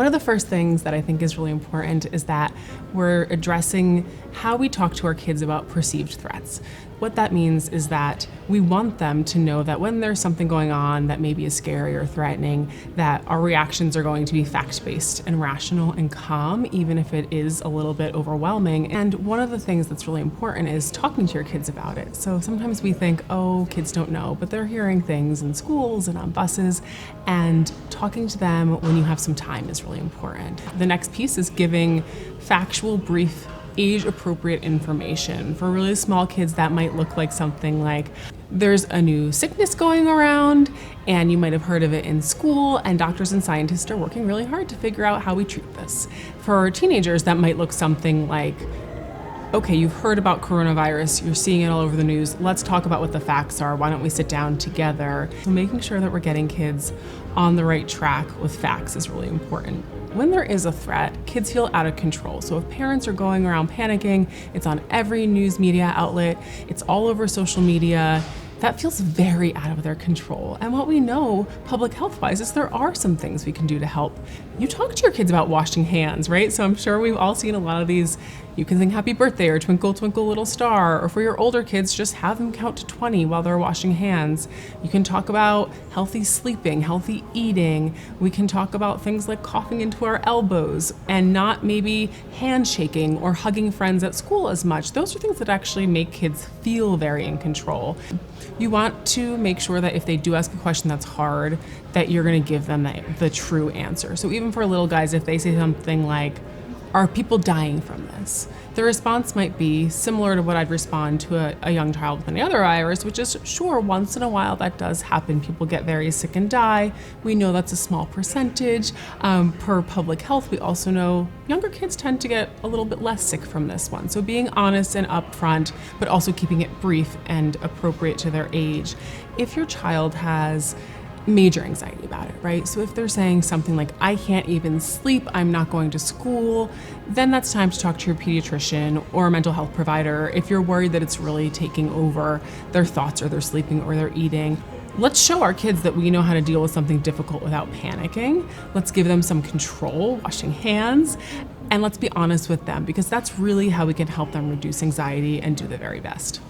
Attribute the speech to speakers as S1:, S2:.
S1: One of the first things that I think is really important is that we're addressing how we talk to our kids about perceived threats. What that means is that we want them to know that when there's something going on that maybe is scary or threatening, that our reactions are going to be fact-based and rational and calm, even if it is a little bit overwhelming. And one of the things that's really important is talking to your kids about it. So sometimes we think, oh, kids don't know, but they're hearing things in schools and on buses, and talking to them when you have some time is really important. The next piece is giving factual, brief, age-appropriate information. For really small kids, that might look like something like, there's a new sickness going around, and you might have heard of it in school, and doctors and scientists are working really hard to figure out how we treat this. For teenagers, that might look something like, okay, you've heard about coronavirus, you're seeing it all over the news, let's talk about what the facts are, why don't we sit down together? So making sure that we're getting kids on the right track with facts is really important. When there is a threat, kids feel out of control. So if parents are going around panicking, it's on every news media outlet, it's all over social media, that feels very out of their control. And what we know, public health-wise, is there are some things we can do to help. You talk to your kids about washing hands, right? So I'm sure we've all seen a lot of these, you can sing happy birthday or twinkle, twinkle, little star, or for your older kids, just have them count to 20 while they're washing hands. You can talk about healthy sleeping, healthy eating. We can talk about things like coughing into our elbows and not maybe handshaking or hugging friends at school as much. Those are things that actually make kids feel very in control. You want to make sure that if they do ask a question that's hard, that you're gonna give them the true answer. So even for little guys, if they say something like, are people dying from this? The response might be similar to what I'd respond to a young child with any other virus, which is, sure, once in a while that does happen. People get very sick and die. We know that's a small percentage. Per public health, we also know younger kids tend to get a little bit less sick from this one. So being honest and upfront, but also keeping it brief and appropriate to their age. If your child has major anxiety about it, right? So if they're saying something like, I can't even sleep, I'm not going to school, then that's time to talk to your pediatrician or a mental health provider if you're worried that it's really taking over their thoughts or their sleeping or their eating. Let's show our kids that we know how to deal with something difficult without panicking. Let's give them some control, washing hands, and let's be honest with them, because that's really how we can help them reduce anxiety and do the very best.